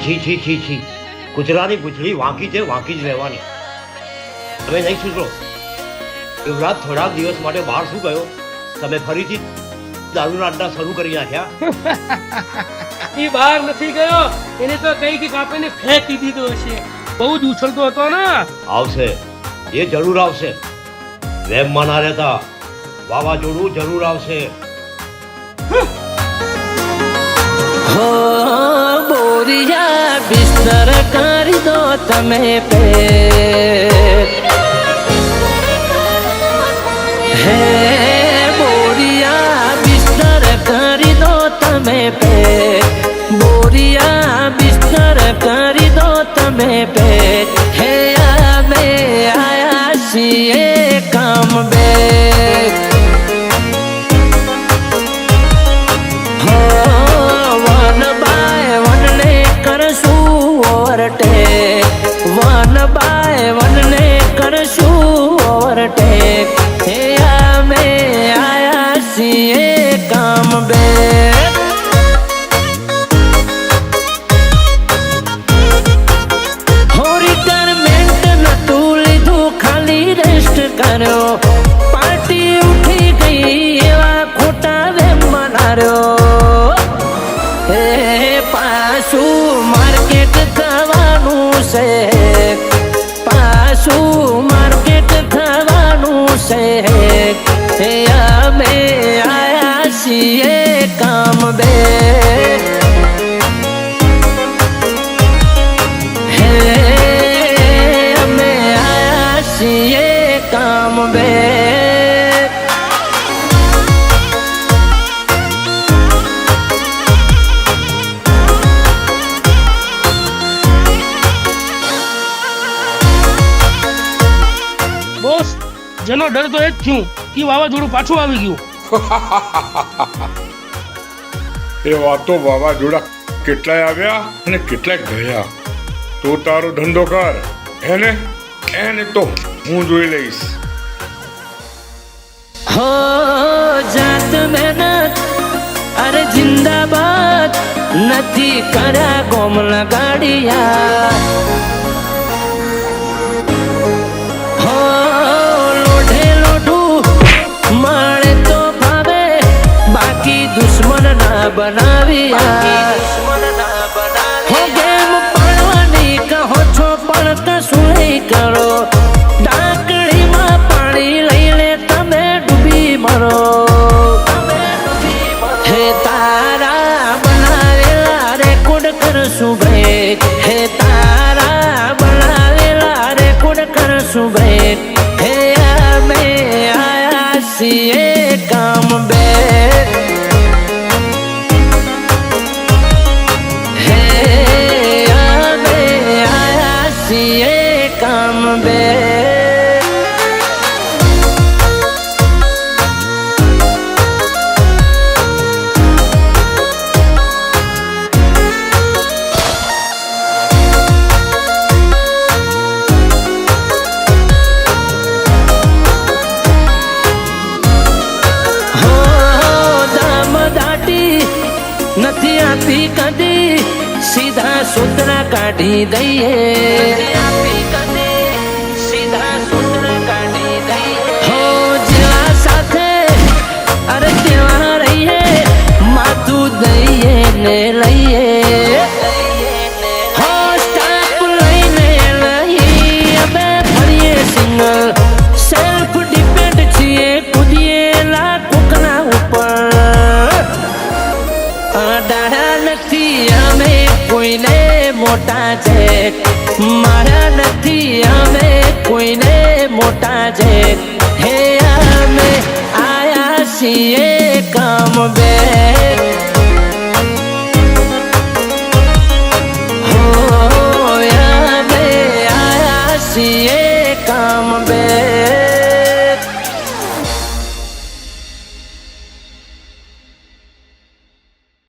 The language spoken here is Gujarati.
છી છી છી છી કૂતરાની પૂંછડી વાંકી છે, વાંકી જ રહેવાની. તમે નહીં સુધરો. યુવરાજ થોડાક દિવસ માટે બહાર શું ગયો? તમે ફરીથી દારૂના અડ્ડા શરૂ કરી નાખ્યા? એ બહાર નથી ગયો, એને તો કઈ કાપીને ફેંકી દીધો હશે. બહુ જ ઉછળતો હતો ને. આવશે, એ જરૂર આવશે. વેમમાં ના રહેતા, વાવાઝોડું જરૂર આવશે. હો બોરિયા બિસ્તર કરી દો તમે પે, હે બોરિયા બિસ્તર કરી દો તમે પે, બોરિયા બિસ્તર કરી દો તમે પે, હે અમે આયા છીએ કામ બે. વન બાય વનને કરશું ઓવરટેક, હે અમે આયા છીએ કામ બે. હો રિટાયરમેન્ટ નતું લીધું, ખાલી રેસ્ટ કર્યો. પાર્ટી ઉઠી ગઈ એવા ખોટા વેમ બનાર્યો. હે પાછું માર્કેટ થવાનું છે, પાછું માર્કેટ થવાનું છે, હે અમે આયા છીએ કામ બે. હે અમે આયા છીએ કામ બે. જેનો ડર તો એ જ થયું કે વાવાઝોડું પાછું આવી ગયું. એ વાતો વાવાઝોડા કેટલાય આવ્યા અને કેટલાય ગયા. તું તારો ધંધો કર, એને તો હું જોઈ લઈશ. હો જાત મહેનત અરે જિંદાબાદ, નથી કર્યા ગોમ લગાડિયા. મળે તો ભાવે, બાકી દુશ્મન ના બનાવ્યા. હો ગેમ પાડવાની કહો છો પણ કશું નહીં કરો. ડાકડીમાં પાણી લઈને તમે ડૂબી મરો. હે તારા બનાવેલા રેકોર્ડ કરશું બ્રેક, હે તારા બનાવેલા રેકોર્ડ કરશું બ્રેક, હે અમે છીએ કામ બે. હે અમે આયા છીએ કામ બે. નથી આપી કદી, સીધા સૂત્ર કાઢી દઈએ. સીધા સૂત્ર કાઢી દઈએ. હો જેવા સાથે અરે તેવા રહીએ, માથું દઈએ ને લઈએ. હો સ્ટાફ લઈને લઈએ, અમે ફરીએ સિંગલ, સેલ્ફ ડિપેન્ડ છીએ, કૂદીએલા કોકના ઉપર. દાડા નથી અમે કોઈને મોટા છે, મારા નથી અમે કોઈને મોટા છે, હે અમે આયા છીએ કામ બે.